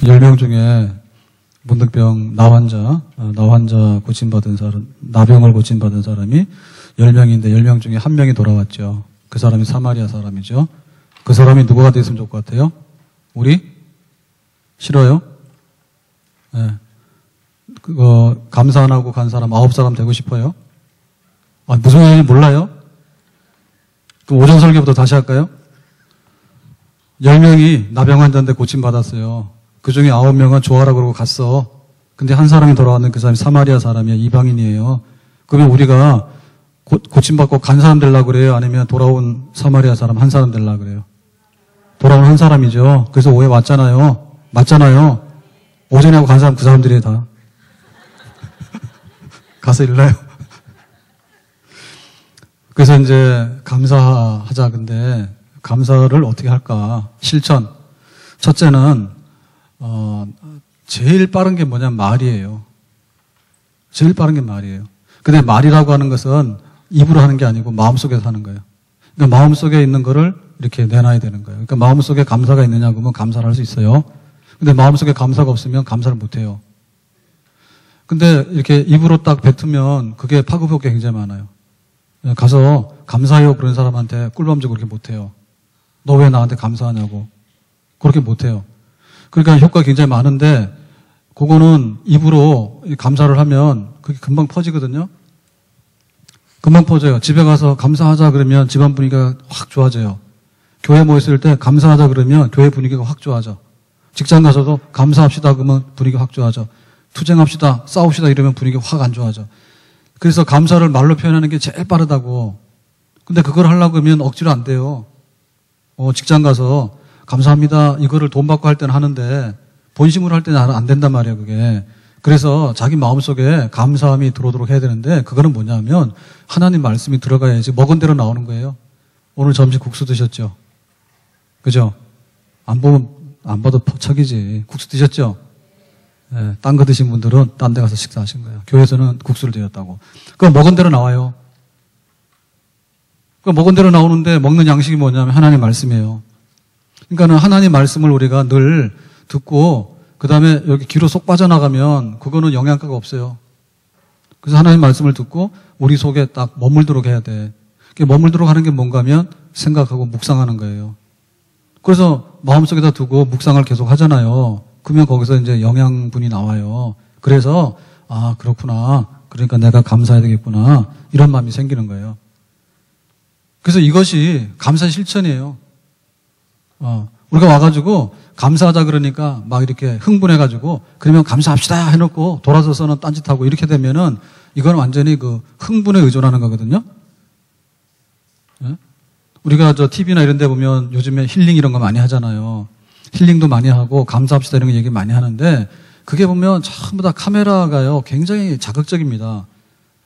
10명 중에 문득병 나환자 고침받은 사람, 나병을 고침받은 사람이 10명인데 10명 중에 1명이 돌아왔죠. 그 사람이 사마리아 사람이죠. 그 사람이 누구가 됐으면 좋을 것 같아요? 우리? 싫어요? 네. 그거 감사 안 하고 간 사람 9사람 되고 싶어요? 아, 무슨 얘기인지 몰라요? 그럼 오전 설교부터 다시 할까요? 10명이 나병 환자인데 고침받았어요. 그 중에 9명은 좋아라 그러고 갔어. 근데 한 사람이 돌아왔는데 그 사람이 사마리아 사람이야. 이방인이에요. 그러면 우리가 고침받고 간 사람 되려고 그래요? 아니면 돌아온 사마리아 사람 한 사람 되려고 그래요? 돌아온 한 사람이죠. 그래서 오해 맞잖아요. 맞잖아요. 오전에 하고 간 사람 그 사람들이에요, 다. 가서 일러요. 그래서 이제 감사하자. 근데 감사를 어떻게 할까? 실천. 첫째는 제일 빠른 게 뭐냐면 말이에요. 제일 빠른 게 말이에요. 근데 말이라고 하는 것은 입으로 하는 게 아니고 마음속에서 하는 거예요. 그러니까 마음속에 있는 거를 이렇게 내놔야 되는 거예요. 그러니까 마음속에 감사가 있느냐 그러면 감사를 할 수 있어요. 근데 마음속에 감사가 없으면 감사를 못 해요. 근데 이렇게 입으로 딱 뱉으면 그게 파급효과가 굉장히 많아요. 가서 감사해요 그런 사람한테 꿀밤지고 그렇게 못 해요. 너 왜 나한테 감사하냐고. 그렇게 못 해요. 그러니까 효과가 굉장히 많은데 그거는 입으로 감사를 하면 그게 금방 퍼지거든요. 금방 퍼져요. 집에 가서 감사하자 그러면 집안 분위기가 확 좋아져요. 교회 모였을 때 감사하자 그러면 교회 분위기가 확 좋아져. 직장 가서도 감사합시다 그러면 분위기가 확 좋아져. 투쟁합시다, 싸웁시다 이러면 분위기가 확 안 좋아져. 그래서 감사를 말로 표현하는 게 제일 빠르다고. 근데 그걸 하려고 하면 억지로 안 돼요. 직장 가서 감사합니다 이거를 돈 받고 할 때는 하는데 본심으로 할 때는 안 된단 말이에요, 그게. 그래서 자기 마음속에 감사함이 들어오도록 해야 되는데 그거는 뭐냐면 하나님 말씀이 들어가야지 먹은 대로 나오는 거예요. 오늘 점심 국수 드셨죠? 그죠? 안 봐도 퍽척이지. 국수 드셨죠? 네, 딴 거 드신 분들은 딴 데 가서 식사하신 거예요. 교회에서는 국수를 드렸다고. 그거 먹은 대로 나와요. 그 먹은 대로 나오는데 먹는 양식이 뭐냐면 하나님 말씀이에요. 그러니까는 하나님 말씀을 우리가 늘 듣고 그 다음에 여기 귀로 쏙 빠져나가면 그거는 영양가가 없어요. 그래서 하나님 말씀을 듣고 우리 속에 딱 머물도록 해야 돼. 머물도록 하는 게 뭔가 하면 생각하고 묵상하는 거예요. 그래서 마음속에다 두고 묵상을 계속 하잖아요. 그러면 거기서 이제 영양분이 나와요. 그래서 아 그렇구나. 그러니까 내가 감사해야 되겠구나. 이런 마음이 생기는 거예요. 그래서 이것이 감사 실천이에요. 우리가 와가지고 감사하자 그러니까 막 이렇게 흥분해가지고 그러면 감사합시다 해놓고 돌아서서는 딴짓하고 이렇게 되면은 이건 완전히 그 흥분에 의존하는 거거든요. 네? 우리가 저 TV나 이런 데 보면 요즘에 힐링 이런 거 많이 하잖아요. 힐링도 많이 하고 감사합시다 이런 거 얘기 많이 하는데 그게 보면 전부 다 카메라가요 굉장히 자극적입니다.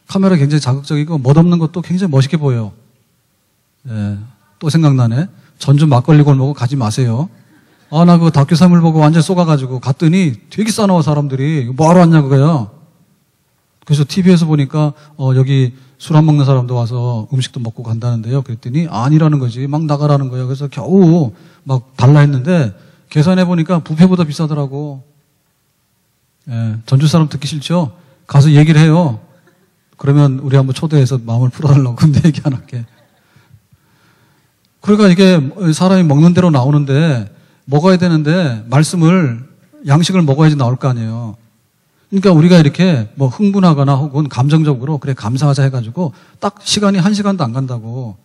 카메라 굉장히 자극적이고 멋없는 것도 굉장히 멋있게 보여요. 예, 또 생각나네. 전주 막걸리 골목을 가지 마세요. 나 그 다큐 3을 보고 완전 쏘가가지고 갔더니 되게 싸나워 사람들이. 뭐하러 왔냐 그거야. 그래서 TV에서 보니까 여기 술 안 먹는 사람도 와서 음식도 먹고 간다는데요. 그랬더니 아니라는 거지. 막 나가라는 거예요. 그래서 겨우 막 달라 했는데 계산해 보니까 뷔페보다 비싸더라고. 예, 전주 사람 듣기 싫죠? 가서 얘기를 해요. 그러면 우리 한번 초대해서 마음을 풀어달라고. 근데 얘기 안 할게. 그러니까 이게 사람이 먹는 대로 나오는데 먹어야 되는데 양식을 먹어야지 나올 거 아니에요. 그러니까 우리가 이렇게 뭐 흥분하거나 혹은 감정적으로 그래 감사하자 해가지고 딱 시간이 1시간도 안 간다고.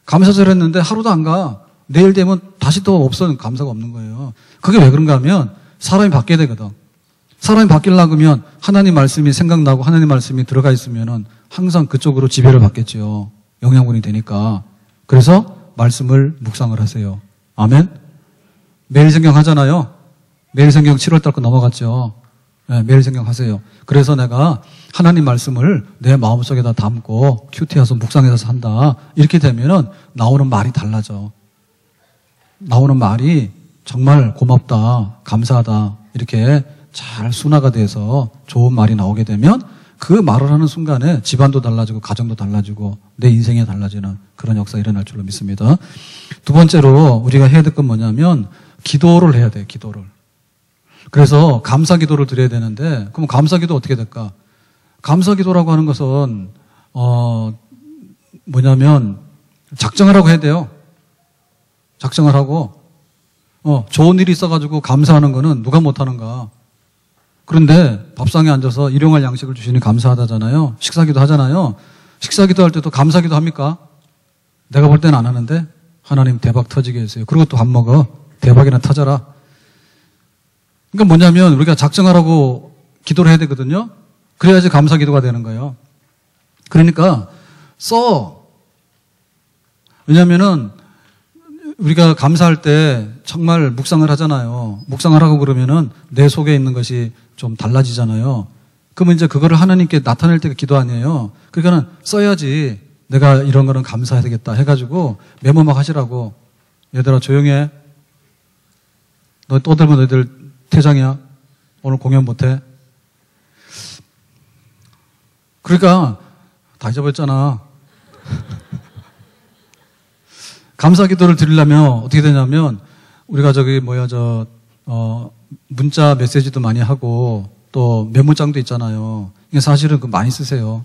감사절 했는데 하루도 안 가. 내일 되면 다시 또 없어. 감사가 없는 거예요. 그게 왜 그런가 하면 사람이 바뀌어야 되거든. 사람이 바뀌려고 하면 하나님 말씀이 생각나고 하나님 말씀이 들어가 있으면은 항상 그쪽으로 지배를 받겠죠. 영양분이 되니까. 그래서 말씀을 묵상을 하세요. 아멘? 매일 성경 하잖아요. 매일 성경 7월달 거 넘어갔죠. 네, 매일 성경 하세요. 그래서 내가 하나님 말씀을 내 마음속에다 담고 큐티해서 묵상해서 한다. 이렇게 되면은 나오는 말이 달라져. 나오는 말이 정말 고맙다, 감사하다 이렇게 잘 순화가 돼서 좋은 말이 나오게 되면 그 말을 하는 순간에 집안도 달라지고 가정도 달라지고 내 인생이 달라지는 그런 역사가 일어날 줄로 믿습니다. 두 번째로 우리가 해야 될 건 뭐냐면 기도를 해야 돼요. 기도를. 그래서 감사 기도를 드려야 되는데, 그럼 감사 기도 어떻게 될까? 감사 기도라고 하는 것은, 뭐냐면, 작정을 하고 해야 돼요. 작정을 하고, 좋은 일이 있어가지고 감사하는 거는 누가 못하는가. 그런데 밥상에 앉아서 일용할 양식을 주시니 감사하다잖아요. 식사기도 하잖아요. 식사기도 할 때도 감사기도 합니까? 내가 볼 때는 안 하는데 하나님 대박 터지게 해주세요. 그리고 또 밥 먹어. 대박이나 터져라. 그러니까 뭐냐면 우리가 작정하라고 기도를 해야 되거든요. 그래야지 감사기도가 되는 거예요. 그러니까 왜냐면은 우리가 감사할 때 정말 묵상을 하잖아요. 묵상을 하고 그러면은 내 속에 있는 것이 좀 달라지잖아요. 그러면 이제 그거를 하나님께 나타낼 때가 기도 아니에요. 그러니까는 써야지 내가 이런 거는 감사해야 되겠다 해가지고 메모 막 하시라고. 얘들아 조용히 해. 너 또 들면 너희들 퇴장이야. 오늘 공연 못해. 그러니까 다 잊어버렸잖아. 감사 기도를 드리려면 어떻게 되냐면 우리가 문자 메시지도 많이 하고 또 메모장도 있잖아요. 이게 사실은 많이 쓰세요.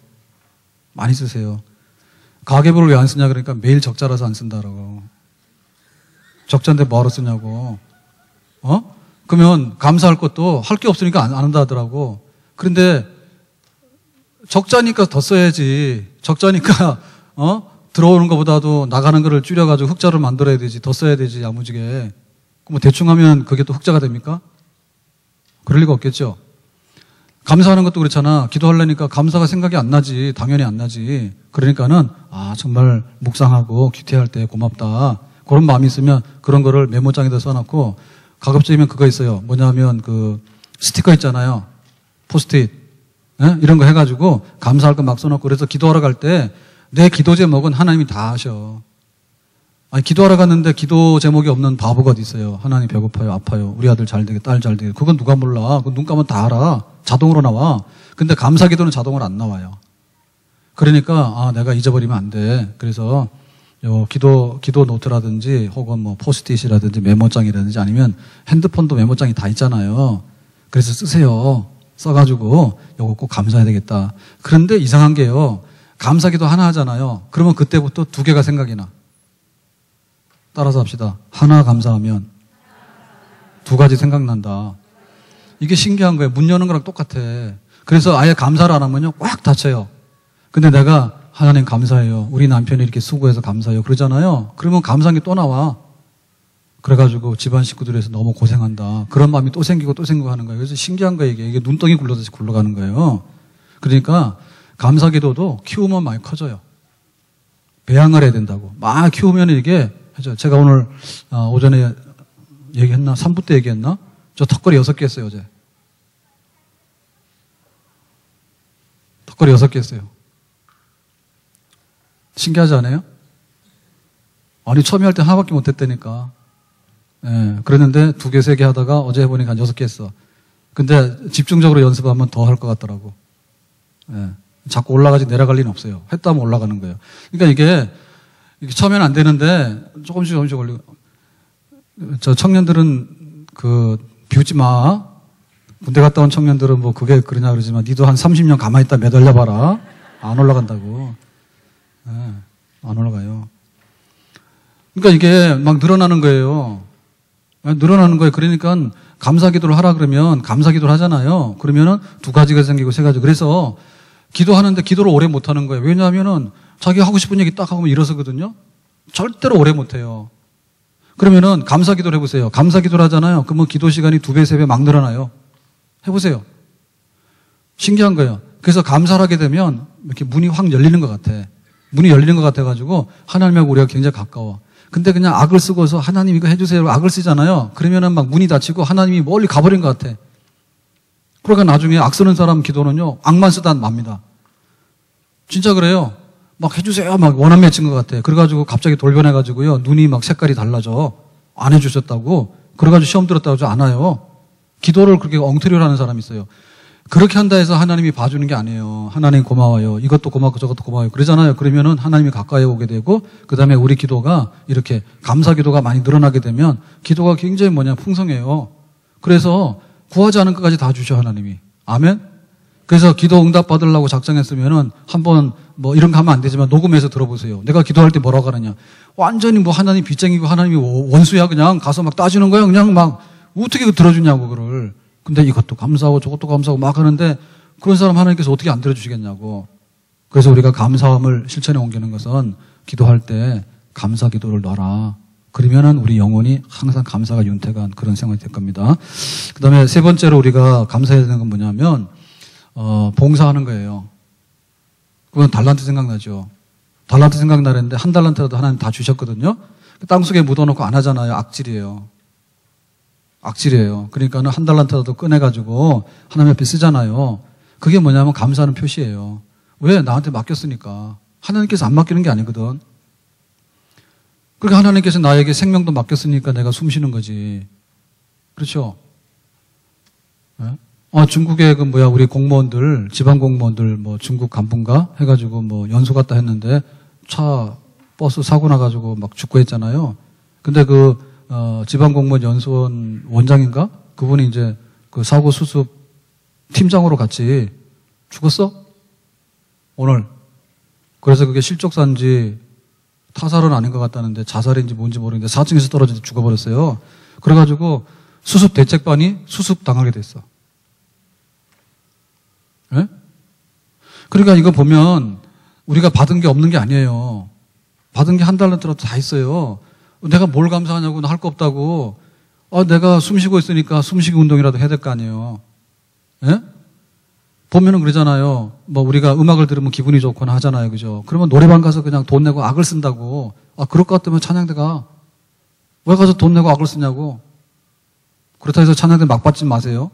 많이 쓰세요. 가계부를 왜 안 쓰냐 그러니까 매일 적자라서 안 쓴다라고. 적자인데 뭐하러 쓰냐고. 그러면 감사할 것도 할 게 없으니까 안 한다 하더라고. 그런데 적자니까 더 써야지. 적자니까 들어오는 것보다도 나가는 거를 줄여가지고 흑자를 만들어야 되지. 더 써야 되지, 야무지게. 그럼 대충 하면 그게 또 흑자가 됩니까? 그럴 리가 없겠죠. 감사하는 것도 그렇잖아. 기도하려니까 감사가 생각이 안 나지. 당연히 안 나지. 그러니까는, 정말 묵상하고 귀태할 때 고맙다. 그런 마음이 있으면 그런 거를 메모장에다 써놓고 가급적이면 그거 있어요. 뭐냐면 스티커 있잖아요. 포스트잇. 이런 거 해가지고 감사할 거 막 써놓고 그래서 기도하러 갈 때 내 기도 제목은 하나님이 다 아셔. 기도하러 갔는데 기도 제목이 없는 바보가 어디 있어요. 하나님 배고파요, 아파요, 우리 아들 잘 되게, 딸 잘 되게. 그건 누가 몰라. 그건 눈 감으면 다 알아. 자동으로 나와. 근데 감사 기도는 자동으로 안 나와요. 그러니까 내가 잊어버리면 안 돼. 그래서 기도 노트라든지 혹은 포스트잇이라든지 메모장이라든지 아니면 핸드폰도 메모장이 다 있잖아요. 그래서 쓰세요. 써가지고 요거 꼭 감사해야 되겠다. 그런데 이상한 게요. 감사기도 하나 하잖아요. 그러면 그때부터 두 개가 생각이 나. 따라서 합시다. 하나 감사하면 두 가지 생각난다. 이게 신기한 거예요. 문 여는 거랑 똑같아. 그래서 아예 감사를 안 하면요. 꽉 닫혀요. 근데 내가 하나님 감사해요. 우리 남편이 이렇게 수고해서 감사해요. 그러잖아요. 그러면 감사한 게 또 나와. 그래가지고 집안 식구들에서 너무 고생한다. 그런 마음이 또 생기고 또 생기고 하는 거예요. 그래서 신기한 거예요. 이게 눈덩이 굴러듯이 굴러가는 거예요. 그러니까 감사 기도도 키우면 많이 커져요. 배양을 해야 된다고. 막 키우면 이게, 제가 오늘 오전에 얘기했나? 3부 때 얘기했나? 저 턱걸이 6개 했어요, 어제. 턱걸이 6개 했어요. 신기하지 않아요? 아니, 처음에 할 때 하나밖에 못 했다니까. 그랬는데 2개, 3개 하다가 어제 해보니까 한 6개 했어. 근데 집중적으로 연습하면 더 할 것 같더라고. 자꾸 올라가지 내려갈 리는 없어요. 했다 하면 올라가는 거예요. 그러니까 이게 처음에는 안 되는데 조금씩 올리고. 저 청년들은 비웃지 마. 군대 갔다 온 청년들은 그게 그러냐 그러지만 니도 한 30년 가만히 있다 매달려 봐라. 안 올라간다고. 안 올라가요. 그러니까 이게 막 늘어나는 거예요. 늘어나는 거예요. 그러니까 감사 기도를 하라 그러면 감사 기도를 하잖아요. 그러면은 2가지가 생기고 3가지. 그래서 기도하는데 기도를 오래 못 하는 거예요. 왜냐하면은 자기 하고 싶은 얘기 딱 하면 일어서거든요. 절대로 오래 못 해요. 그러면은 감사 기도를 해보세요. 감사 기도를 하잖아요. 그러면 기도 시간이 2배, 3배 막 늘어나요. 해보세요. 신기한 거예요. 그래서 감사를 하게 되면 이렇게 문이 확 열리는 것 같아. 문이 열리는 것 같아가지고 하나님하고 우리가 굉장히 가까워. 근데 그냥 악을 쓰고서 하나님 이거 해주세요. 악을 쓰잖아요. 그러면은 막 문이 닫히고 하나님이 멀리 가버린 것 같아. 그러니까 나중에 악 쓰는 사람 기도는요, 악만 쓰다 맙니다. 진짜 그래요. 막 해주세요. 막 원한 맺힌 것 같아. 그래가지고 갑자기 돌변해가지고요, 눈이 막 색깔이 달라져. 안 해주셨다고. 그래가지고 시험 들었다고 하지 않아요. 기도를 그렇게 엉터리로 하는 사람이 있어요. 그렇게 한다 해서 하나님이 봐주는 게 아니에요. 하나님 고마워요. 이것도 고맙고 저것도 고마워요. 그러잖아요. 그러면은 하나님이 가까이 오게 되고, 그 다음에 우리 기도가 이렇게 감사 기도가 많이 늘어나게 되면 기도가 굉장히 풍성해요. 그래서 구하지 않은 것까지 다 주셔, 하나님이. 아멘? 그래서 기도 응답 받으려고 작정했으면은 한번 뭐 이런 거 하면 안 되지만 녹음해서 들어보세요. 내가 기도할 때 뭐라고 하느냐. 완전히 뭐 하나님 빚쟁이고 하나님이 원수야. 그냥 가서 막 따지는 거야. 그냥 막 어떻게 들어주냐고, 그거를. 근데 이것도 감사하고 저것도 감사하고 막 하는데 그런 사람 하나님께서 어떻게 안 들어주시겠냐고. 그래서 우리가 감사함을 실천에 옮기는 것은 기도할 때 감사 기도를 넣어라. 그러면은 우리 영혼이 항상 감사가 윤택한 그런 생활이 될 겁니다. 그 다음에 세 번째로 우리가 감사해야 되는 건 뭐냐면, 봉사하는 거예요. 그건 달란트 생각나죠. 달란트 생각나는데 한 달란트라도 하나님 다 주셨거든요. 땅속에 묻어놓고 안 하잖아요. 악질이에요. 악질이에요. 그러니까는 한 달란트라도 꺼내가지고 하나님 앞에 쓰잖아요. 그게 뭐냐면 감사하는 표시예요. 왜? 나한테 맡겼으니까. 하나님께서 안 맡기는 게 아니거든. 그러니까 하나님께서 나에게 생명도 맡겼으니까 내가 숨 쉬는 거지. 그렇죠? 네? 중국에 우리 공무원들, 지방 공무원들 중국 간부인가 해가지고 연수 갔다 했는데 버스 사고 나가지고 막 죽고 했잖아요. 근데 지방 공무원 연수원 원장인가? 그분이 이제 그 사고 수습 팀장으로 같이 죽었어? 오늘. 그래서 그게 실족사인지 타살은 아닌 것 같다는데 자살인지 뭔지 모르겠는데 4층에서 떨어져서 죽어버렸어요. 그래가지고 수습 대책반이 수습 당하게 됐어. 네? 그러니까 이거 보면 우리가 받은 게 없는 게 아니에요. 받은 게 한 달란트라도 다 있어요. 내가 뭘 감사하냐고 나 할 거 없다고. 내가 숨 쉬고 있으니까 숨쉬기 운동이라도 해야 될 거 아니에요. 예? 보면은 그러잖아요. 우리가 음악을 들으면 기분이 좋거나 하잖아요. 그죠? 그러면 노래방 가서 그냥 돈 내고 악을 쓴다고. 그럴 것 같으면 찬양대 가. 왜 가서 돈 내고 악을 쓰냐고. 그렇다 해서 찬양대 막 받지 마세요.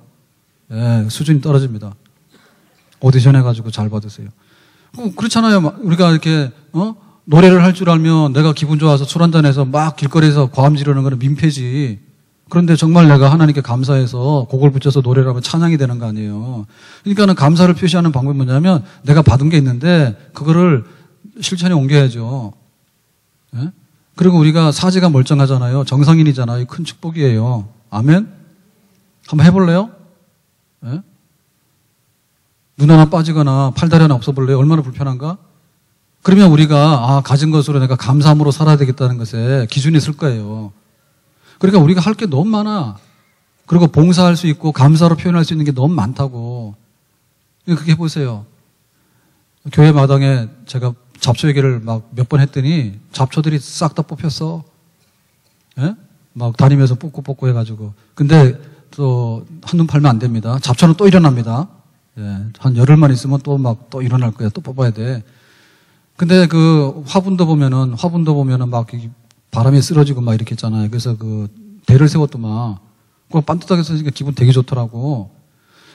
예, 수준이 떨어집니다. 오디션 해가지고 잘 받으세요. 그렇잖아요. 우리가 이렇게, 노래를 할 줄 알면 내가 기분 좋아서 술 한잔해서 막 길거리에서 과음 지르는 거는 민폐지. 그런데 정말 내가 하나님께 감사해서 곡을 붙여서 노래를 하면 찬양이 되는 거 아니에요. 그러니까는 감사를 표시하는 방법이 뭐냐면 내가 받은 게 있는데 그거를 실천에 옮겨야죠. 예? 그리고 우리가 사지가 멀쩡하잖아요. 정상인이잖아요. 큰 축복이에요. 아멘? 한번 해볼래요? 예? 눈 하나 빠지거나 팔다리 하나 없어볼래요? 얼마나 불편한가? 그러면 우리가 가진 것으로 내가 감사함으로 살아야 되겠다는 것에 기준이 있을 거예요. 그러니까 우리가 할 게 너무 많아. 그리고 봉사할 수 있고 감사로 표현할 수 있는 게 너무 많다고. 그렇게 해보세요. 교회 마당에 제가 잡초 얘기를 막 몇 번 했더니 잡초들이 싹 다 뽑혔어. 예? 막 다니면서 뽑고 해가지고. 근데 또 한눈 팔면 안 됩니다. 잡초는 또 일어납니다. 예, 한 열흘만 있으면 또 일어날 거야. 또 뽑아야 돼. 근데 화분도 보면은 막 바람에 쓰러지고 막 이렇게 했잖아요. 그래서 대를 세웠더만. 그거 반듯하게 쓰니까 기분 되게 좋더라고.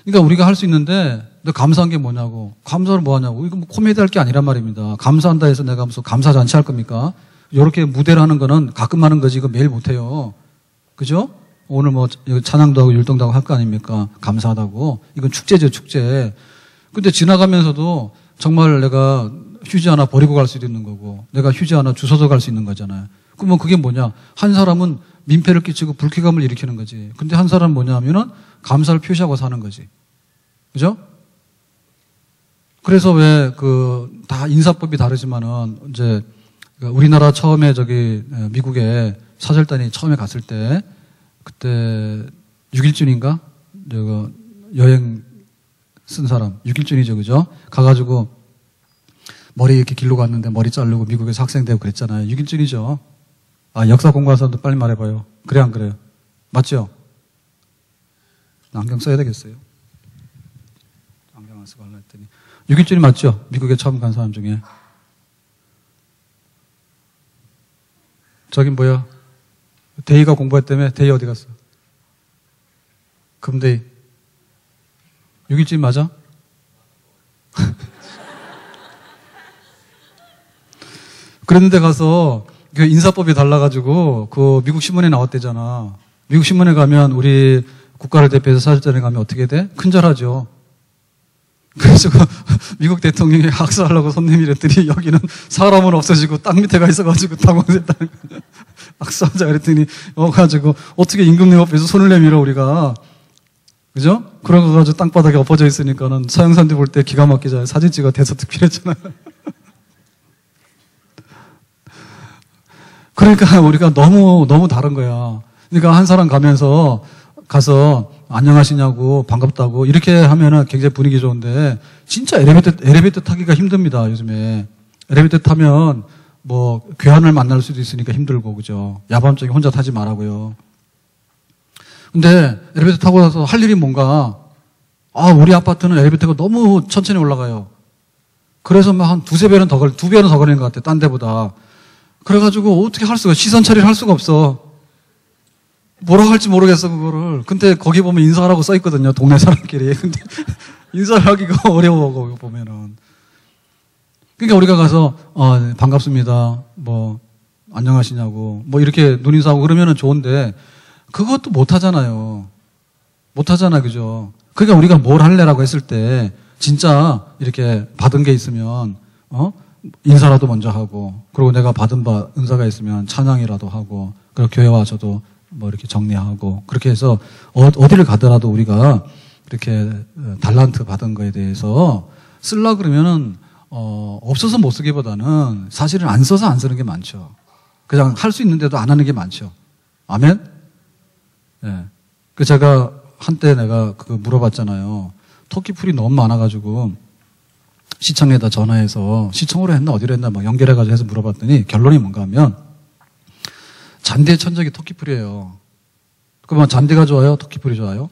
그러니까 우리가 할 수 있는데, 너 감사한 게 뭐냐고. 감사를 뭐 하냐고. 이거 코미디 할 게 아니란 말입니다. 감사한다 해서 내가 무슨 감사잔치 할 겁니까? 요렇게 무대를 하는 거는 가끔 하는 거지, 이거 매일 못해요. 그죠? 오늘 찬양도 하고 율동도 하고 할 거 아닙니까? 감사하다고. 이건 축제죠, 축제. 근데 지나가면서도 정말 내가 휴지 하나 버리고 갈 수도 있는 거고, 내가 휴지 하나 주워서 갈 수 있는 거잖아요. 그러면 그게 뭐냐? 한 사람은 민폐를 끼치고 불쾌감을 일으키는 거지. 근데 한 사람은 뭐냐면은 감사를 표시하고 사는 거지. 그죠? 그래서 다 인사법이 다르지만은, 이제, 우리나라 처음에 미국에 사절단이 처음에 갔을 때, 그때 6일준인가? 여행 쓴 사람, 6일준이죠. 그죠? 가가지고, 머리 이렇게 길러 갔는데 머리 자르고 미국에서 학생 되고 그랬잖아요. 6일준이죠. 역사 공부하는 사람도 빨리 말해봐요. 그래, 안 그래요? 맞죠? 안경 써야 되겠어요. 안경 안 쓰고 하려 했더니. 6일준이 맞죠? 미국에 처음 간 사람 중에. 저긴 뭐야? 데이가 공부했다며? 데이 어디 갔어? 금데이. 6일준 맞아? 그랬는데 가서 인사법이 달라가지고 미국 신문에 나왔대잖아. 미국 신문에 가면 우리 국가를 대표해서 사절단에 가면 어떻게 돼? 큰절하죠. 그래서 미국 대통령이 악수하려고 손 내밀었더니 여기는 사람은 없어지고 땅 밑에 가 있어가지고 당황했다는 거야. 악수하자 그랬더니 가지고 어떻게 임금님 앞에서 손을 내밀어 우리가. 그죠? 그런 거 가지고 땅바닥에 엎어져 있으니까는 서양사람들이 볼 때 기가 막히잖아요. 사진 찍어 대서특필했잖아요. 그러니까 우리가 너무 다른 거야. 그러니까 한 사람 가서 안녕하시냐고 반갑다고 이렇게 하면은 굉장히 분위기 좋은데 진짜 엘리베이터 타기가 힘듭니다. 요즘에 엘리베이터 타면 뭐 괴한을 만날 수도 있으니까 힘들고 그죠. 야밤중에 혼자 타지 말라고요. 근데 엘리베이터 타고 나서 할 일이 뭔가 우리 아파트는 엘리베이터가 너무 천천히 올라가요. 그래서 막 한 두세 배는 더 두 배는 더 걸리는 것 같아. 딴 데보다. 그래가지고 어떻게 할 수가 시선 처리를 할 수가 없어. 뭐라고 할지 모르겠어 그거를. 근데 거기 보면 인사하라고 써 있거든요. 동네 사람끼리. 근데 인사를 하기가 어려워 거기 보면은. 그러니까 우리가 가서 네, 반갑습니다. 뭐 안녕하시냐고 뭐 이렇게 눈인사하고 그러면은 좋은데 그것도 못 하잖아요. 못 하잖아 그죠? 그러니까 우리가 뭘 할래라고 했을 때 진짜 이렇게 받은 게 있으면 인사라도 먼저 하고 그리고 내가 받은 바 은사가 있으면 찬양이라도 하고 그리고 교회 와서도 뭐 이렇게 정리하고 그렇게 해서 어디를 가더라도 우리가 이렇게 달란트 받은 거에 대해서 쓰려 그러면은 없어서 못 쓰기보다는 사실은 안 써서 안 쓰는 게 많죠. 그냥 할 수 있는데도 안 하는 게 많죠. 아멘? 예. 그 제가 한때 내가 그거 물어봤잖아요. 토끼풀이 너무 많아가지고 시청에다 전화해서 시청으로 했나 어디로 했나 막 연결해가지고 해서 물어봤더니 결론이 뭔가 하면 잔디의 천적이 토끼풀이에요. 그러면 잔디가 좋아요? 토끼풀이 좋아요?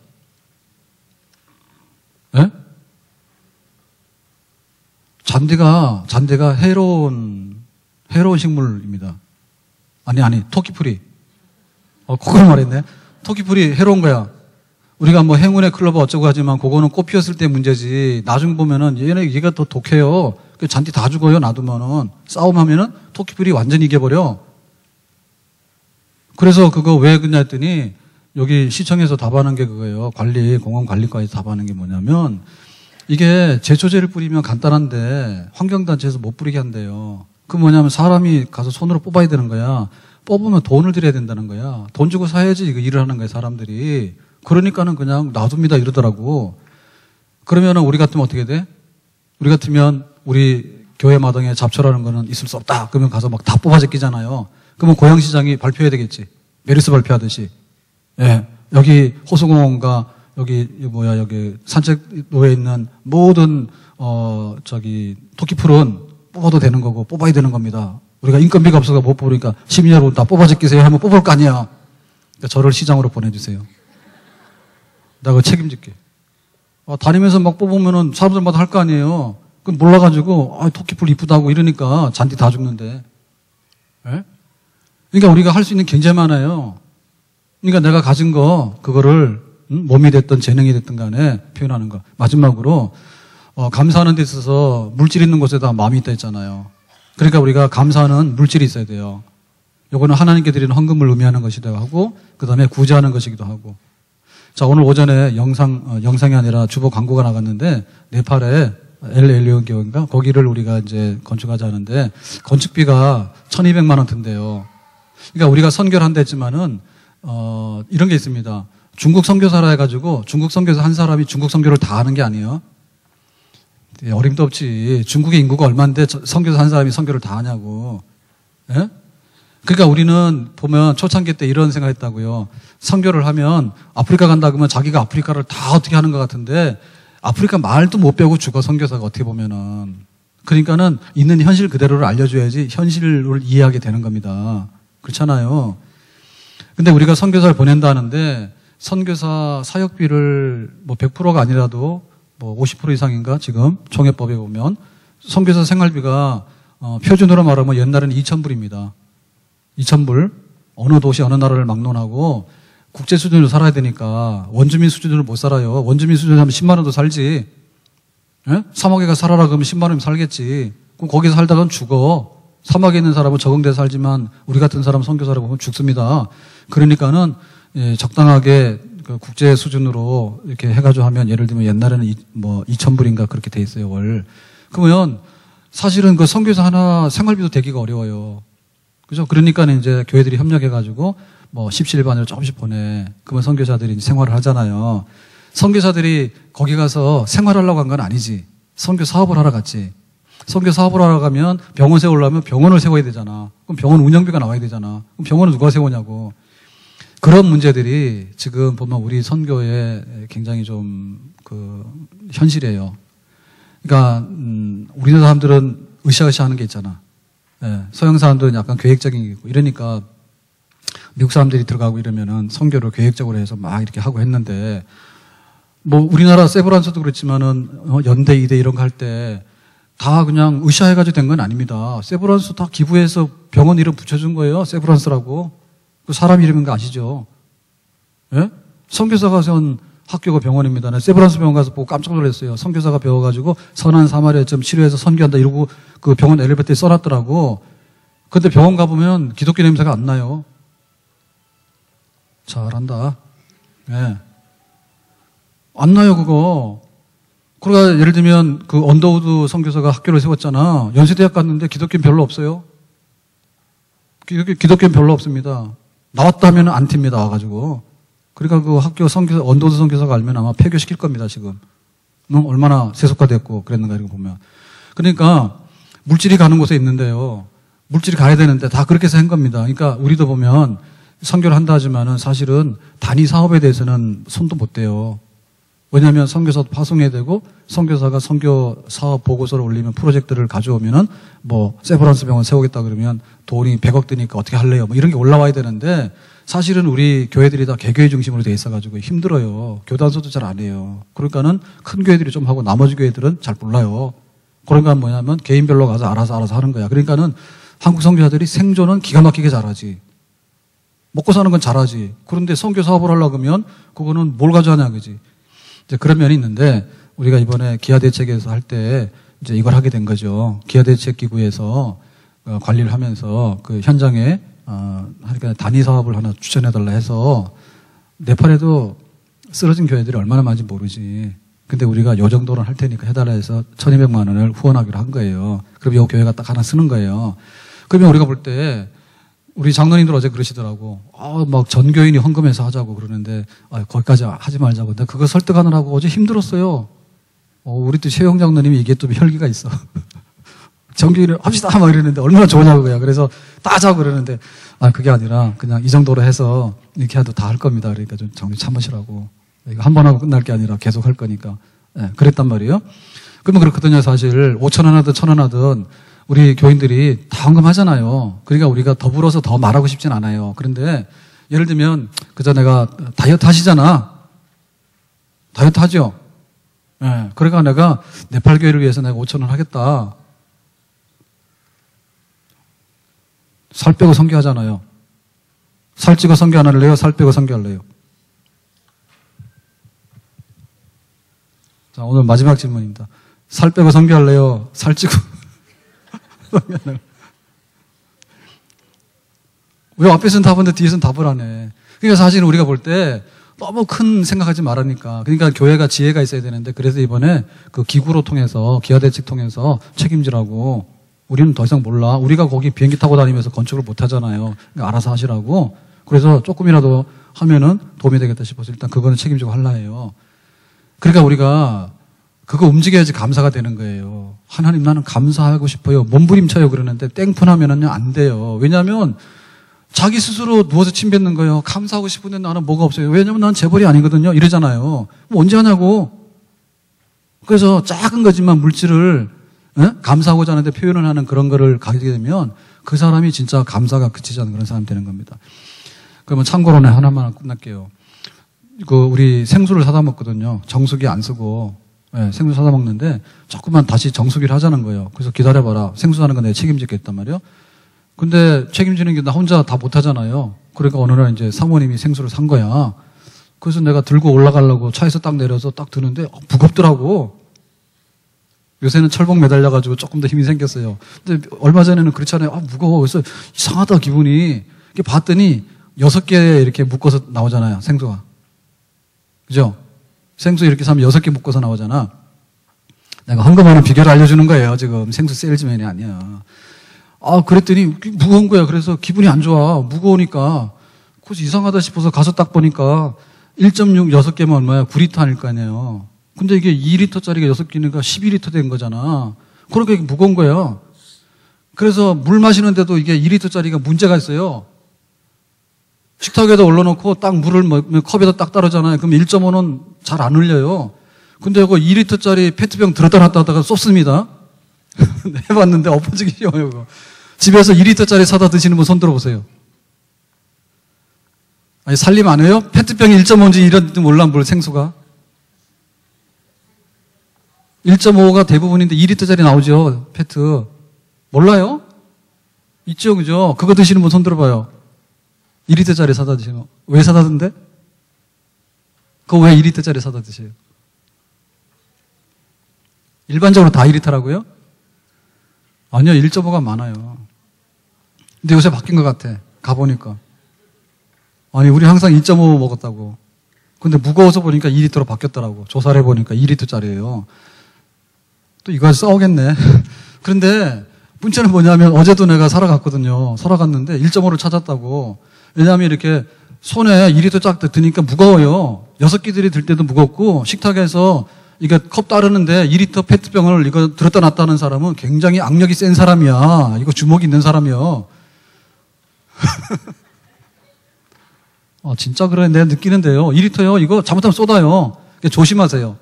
예? 잔디가 해로운 식물입니다. 아니, 토끼풀이. 그걸 말했네. 토끼풀이 해로운 거야. 우리가 뭐 행운의 클로버 어쩌고 하지만 그거는 꽃 피었을 때 문제지. 나중에 보면은 얘가 더 독해요. 잔디 다 죽어요. 놔두면은. 싸움하면은 토끼풀이 완전히 이겨버려. 그래서 그거 왜 그냐 했더니 여기 시청에서 답하는 게 그거예요. 공원관리과에서 답하는 게 뭐냐면 이게 제초제를 뿌리면 간단한데 환경단체에서 못 뿌리게 한대요. 그 뭐냐면 사람이 가서 손으로 뽑아야 되는 거야. 뽑으면 돈을 들여야 된다는 거야. 돈 주고 사야지 이거 일을 하는 거야, 사람들이. 그러니까는 그냥 놔둡니다 이러더라고. 그러면은 우리 같으면 어떻게 돼? 우리 같으면 우리 교회 마당에 잡초라는 거는 있을 수 없다. 그러면 가서 막 다 뽑아 제끼잖아요. 그러면 고양시장이 발표해야 되겠지. 메르스 발표하듯이. 예. 여기 호수공원과 여기 산책로에 있는 모든 토끼풀은 뽑아도 되는 거고 뽑아야 되는 겁니다. 우리가 인건비가 없어서 못 뽑으니까 시민 여러분 다 뽑아 제끼세요 하면 뽑을 거 아니야. 그러니까 저를 시장으로 보내주세요. 내가 책임질게. 다니면서 막 뽑으면은 사람들마다 할 거 아니에요. 그럼 몰라가지고 토끼풀 이쁘다고 이러니까 잔디 다 죽는데. 예? 그러니까 우리가 할 수 있는 게 굉장히 많아요. 그러니까 내가 가진 거 그거를 몸이 됐든 재능이 됐든 간에 표현하는 거. 마지막으로 감사하는 데 있어서 물질 있는 곳에다 마음이 있다 했잖아요. 그러니까 우리가 감사하는 물질이 있어야 돼요. 요거는 하나님께 드리는 헌금을 의미하는 것이기도 하고 그 다음에 구제하는 것이기도 하고. 자, 오늘 오전에 영상이 아니라 주보 광고가 나갔는데 네팔에 엘리온교인가 거기를 우리가 이제 건축하자 하는데 건축비가 1,200만 원 든대요. 그러니까 우리가 선교를 한다 했지만은 이런 게 있습니다. 중국 선교사라 해가지고 중국 선교사 한 사람이 중국 선교를 다 하는 게 아니에요. 어림도 없지. 중국의 인구가 얼마인데 선교사 한 사람이 선교를 다 하냐고. 예? 그러니까 우리는 보면 초창기 때 이런 생각했다고요. 선교를 하면 아프리카 간다 그러면 자기가 아프리카를 다 어떻게 하는 것 같은데 아프리카 말도 못 배우고 죽어 선교사가 어떻게 보면은. 그러니까는 있는 현실 그대로를 알려줘야지 현실을 이해하게 되는 겁니다. 그렇잖아요. 근데 우리가 선교사를 보낸다 하는데 선교사 사역비를 뭐 100%가 아니라도 뭐 50% 이상인가 지금 총회법에 보면 선교사 생활비가 표준으로 말하면 옛날에는 2,000불입니다. 2,000불. 어느 도시 어느 나라를 막론하고 국제 수준으로 살아야 되니까 원주민 수준으로 못 살아요. 원주민 수준으로 하면 10만 원도 살지. 예? 사막에 가 살아라 그러면 10만 원이면 살겠지. 그럼 거기서 살다간 죽어. 사막에 있는 사람은 적응돼서 살지만 우리 같은 사람 선교사를 보면 죽습니다. 그러니까는 적당하게 그 국제 수준으로 이렇게 해가지고 하면 예를 들면 옛날에는 2,000불인가 그렇게 돼 있어요, 월. 그러면 사실은 그 선교사 하나 생활비도 되기가 어려워요. 그죠? 그러니까 이제 교회들이 협력해가지고 뭐 17반을 조금씩 보내. 그러면 선교사들이 이제 생활을 하잖아요. 선교사들이 거기 가서 생활하려고 한 건 아니지. 선교 사업을 하러 갔지. 선교 사업을 하러 가면 병원 세우려면 병원을 세워야 되잖아. 그럼 병원 운영비가 나와야 되잖아. 그럼 병원은 누가 세우냐고. 그런 문제들이 지금 보면 우리 선교에 굉장히 좀 현실이에요. 그러니까 우리나라 사람들은 으쌰으쌰 하는 게 있잖아. 예, 서양 사람들은 약간 계획적인 게 있고 이러니까 미국 사람들이 들어가고 이러면은 선교를 계획적으로 해서 막 이렇게 하고 했는데 뭐 우리나라 세브란스도 그렇지만은 연대 이대 이런 거 할 때 다 그냥 으쌰해가지고 된 건 아닙니다. 세브란스 다 기부해서 병원 이름 붙여준 거예요. 세브란스라고. 그 사람 이름인 거 아시죠? 예? 선교사가 세운 학교가 병원입니다. 세브란스 병원 가서 보고 깜짝 놀랐어요. 선교사가 배워가지고 선한 사마리아 점 치료해서 선교한다 이러고 그 병원 엘리베이터에 써놨더라고. 근데 병원 가보면 기독교 냄새가 안 나요. 잘한다. 예. 안 나요, 그거. 그러니까 예를 들면 그 언더우드 선교사가 학교를 세웠잖아. 연세대학 갔는데 기독교는 별로 없어요. 기독교는 별로 없습니다. 나왔다 하면 안 튑니다, 와가지고. 그러니까 그 학교 선교사, 언더우드 선교사가 알면 아마 폐교시킬 겁니다, 지금. 얼마나 세속화됐고 그랬는가, 이런 거 보면. 그러니까 물질이 가는 곳에 있는데요. 물질이 가야 되는데 다 그렇게 해서 한 겁니다. 그러니까 우리도 보면 선교를 한다 하지만은 사실은 단위 사업에 대해서는 손도 못 대요. 왜냐하면 선교사도 파송해야 되고 선교사가 선교 사업 보고서를 올리면 프로젝트를 가져오면은 뭐 세브란스 병원 세우겠다 그러면 돈이 100억 드니까 어떻게 할래요? 뭐 이런 게 올라와야 되는데 사실은 우리 교회들이 다 개교회 중심으로 돼 있어가지고 힘들어요. 교단소도 잘 안 해요. 그러니까는 큰 교회들이 좀 하고 나머지 교회들은 잘 몰라요. 그러니까 뭐냐면 개인별로 가서 알아서 하는 거야. 그러니까는 한국 선교사들이 생존은 기가 막히게 잘하지. 먹고 사는 건 잘하지. 그런데 선교 사업을 하려고 하면 그거는 뭘 가져가냐 그지. 이제 그런 면이 있는데 우리가 이번에 기아대책에서 할 때 이제 이걸 하게 된 거죠. 기아대책기구에서 관리를 하면서 그 현장에 하니까 단위 사업을 하나 추천해달라 해서 네팔에도 쓰러진 교회들이 얼마나 많은지 모르지. 근데 우리가 요 정도는 할 테니까 해달라 해서 1200만 원을 후원하기로 한 거예요. 그럼 요 교회가 딱 하나 쓰는 거예요. 그러면 우리가 볼 때 우리 장로님들 어제 그러시더라고. 막 전교인이 헌금해서 하자고 그러는데, 거기까지 하지 말자고. 근데 그거 설득하느라고 어제 힘들었어요. 우리 또 최영 장로님이 이게 또 혈기가 있어. 전교인을 합시다! 막 이러는데 얼마나 좋으냐고요. 그래서 따자고 그러는데, 그게 아니라 그냥 이 정도로 해서 이렇게 해도 다 할 겁니다. 그러니까 좀 정신 참으시라고. 이거 한 번 하고 끝날 게 아니라 계속 할 거니까. 네, 그랬단 말이에요. 그러면 그렇거든요. 사실 5,000원 하든 1,000원 하든 우리 교인들이 다 헌금하잖아요. 그러니까 우리가 더불어서 더 말하고 싶진 않아요. 그런데 예를 들면 그저 내가 다이어트 하시잖아. 다이어트 하죠. 네, 그러니까 내가 네팔 교회를 위해서 내가 5,000원 하겠다. 살 빼고 선교하잖아요. 살찌고 선교 안 할래요? 살 빼고 선교할래요? 자, 오늘 마지막 질문입니다. 살 빼고 선교할래요? 살찌고 왜 앞에서는 답하는데 뒤에서는 답을 안 해. 그러니까 사실 우리가 볼 때 너무 큰 생각하지 말라니까. 그러니까 교회가 지혜가 있어야 되는데 그래서 이번에 그 기구로 통해서 기아대책 통해서 책임지라고. 우리는 더 이상 몰라. 우리가 거기 비행기 타고 다니면서 건축을 못 하잖아요. 그러니까 알아서 하시라고. 그래서 조금이라도 하면은 도움이 되겠다 싶어서 일단 그거는 책임지고 하려 해요. 그러니까 우리가 그거 움직여야지 감사가 되는 거예요. 하나님 나는 감사하고 싶어요. 몸부림쳐요 그러는데 땡푼하면은요 안 돼요. 왜냐하면 자기 스스로 누워서 침 뱉는 거예요. 감사하고 싶은데 나는 뭐가 없어요. 왜냐하면 난 재벌이 아니거든요. 이러잖아요. 뭐 언제 하냐고. 그래서 작은 거지만 물질을 감사하고자 하는데 표현을 하는 그런 거를 가지게 되면 그 사람이 진짜 감사가 그치지 않는 그런 사람이 되는 겁니다. 그러면 참고로는 하나만 끝날게요. 우리 생수를 사다 먹거든요. 정수기 안 쓰고. 네, 생수 사다 먹는데 조금만 다시 정수기를 하자는 거예요. 그래서 기다려봐라. 생수 하는 건 내가 책임지겠단 말이에요. 근데 책임지는 게 나 혼자 다 못하잖아요. 그러니까 어느 날 이제 사모님이 생수를 산 거야. 그래서 내가 들고 올라가려고 차에서 딱 내려서 딱 드는데 무겁더라고. 요새는 철봉 매달려가지고 조금 더 힘이 생겼어요. 근데 얼마 전에는 그렇잖아요. 무거워. 그래서 이상하다 기분이. 이렇게 봤더니 6개 이렇게 묶어서 나오잖아요. 생수가. 그죠? 생수 이렇게 사면 6개 묶어서 나오잖아. 내가 헌금하는 비결을 알려주는 거예요. 지금 생수 세일즈맨이 아니야. 그랬더니 무거운 거야. 그래서 기분이 안 좋아. 무거우니까. 그래서 이상하다 싶어서 가서 딱 보니까 1.6 6개면 얼마야? 9리터 아닐 거 아니에요. 근데 이게 2리터짜리가 6개니까 12리터 된 거잖아. 그러니까 이게 무거운 거야. 그래서 물 마시는데도 이게 2리터짜리가 문제가 있어요. 식탁에다 올려놓고 딱 물을 컵에다 딱 따르잖아요. 그럼 1.5는 잘 안 흘려요. 근데 이거 2리터짜리 페트병 들었다 놨다 하다가 쏟습니다. 해봤는데 엎어지기 쉬워요. 이거. 집에서 2리터짜리 사다 드시는 분 손 들어보세요. 아니, 살림 안 해요? 페트병이 1.5인지 이런지 몰라, 물 생수가. 1.5가 대부분인데 2리터짜리 나오죠, 페트. 몰라요? 있죠, 그죠? 그거 드시는 분 손 들어봐요. 2리터짜리 사다 드시면. 왜 사다 든대? 그거 왜 2리터짜리 사다 드세요? 일반적으로 다 2리터라고요? 아니요, 1.5가 많아요. 근데 요새 바뀐 것 같아. 가보니까. 아니, 우리 항상 1.5 먹었다고. 근데 무거워서 보니까 2리터로 바뀌었더라고. 조사를 해보니까 2리터짜리예요. 또 이거 싸우겠네. 그런데 문제는 뭐냐면 어제도 내가 사러 갔거든요. 사러 갔는데 1.5를 찾았다고. 왜냐하면 이렇게 손에 2리터 쫙 드니까 무거워요. 6끼들이 들 때도 무겁고 식탁에서 이게 컵 따르는데 2리터 페트병을 이거 들었다 놨다 하는 사람은 굉장히 악력이 센 사람이야. 이거 주먹이 있는 사람이요. 진짜 그래. 내가 느끼는데요. 2리터요. 이거 잘못하면 쏟아요. 조심하세요.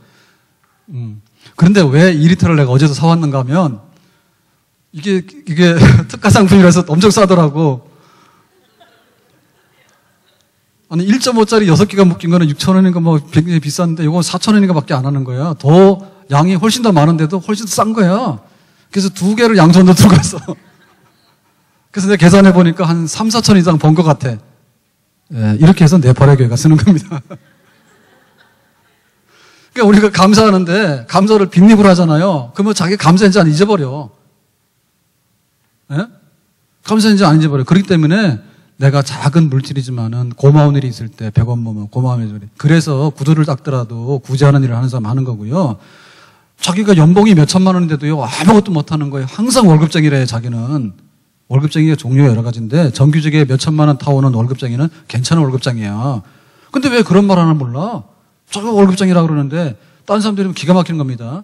그런데 왜 2리터를 내가 어제도 사왔는가 하면 이게 특가 상품이라서 엄청 싸더라고. 아니 1.5짜리 6개가 묶인 거는 6,000원인가 뭐 굉장히 비싼데 이거 4,000원인가 밖에 안 하는 거야. 더 양이 훨씬 더 많은데도 훨씬 더 싼 거야. 그래서 2개를 양손으로 들고 갔어. 그래서 내가 계산해 보니까 한 3, 4천 이상 번 것 같아. 예, 이렇게 해서 네팔의 쓰는 겁니다. 그러니까 우리가 감사하는데 감사를 빈입을 하잖아요. 그러면 자기 감사인지 안 잊어버려. 예? 감사인지 안 잊어버려. 그렇기 때문에 내가 작은 물질이지만은 고마운 일이 있을 때 100원 모으면 고마움의 소리. 그래서 구두를 닦더라도 구제하는 일을 하는 사람 하는 거고요. 자기가 연봉이 몇 천만 원인데도요 아무것도 못하는 거예요. 항상 월급쟁이래. 자기는 월급쟁이가 종류가 여러 가지인데 정규직에 몇 천만 원 타오는 월급쟁이는 괜찮은 월급쟁이야. 근데 왜 그런 말 하나 몰라? 자기가 월급쟁이라고 그러는데 다른 사람들은 기가 막히는 겁니다.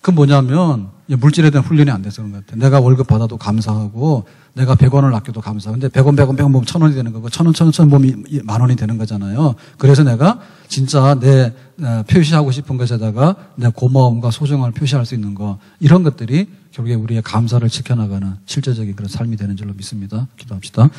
그건 뭐냐면 물질에 대한 훈련이 안 돼서 그런 것 같아요. 내가 월급 받아도 감사하고 내가 100원을 아껴도 감사하고 근데 100원 보면 1,000원이 되는 거고 1,000원 보면 만 원이 되는 거잖아요. 그래서 내가 진짜 내 표시하고 싶은 것에다가 내 고마움과 소중함을 표시할 수 있는 거 이런 것들이 결국에 우리의 감사를 지켜나가는 실제적인 그런 삶이 되는 줄로 믿습니다. 기도합시다.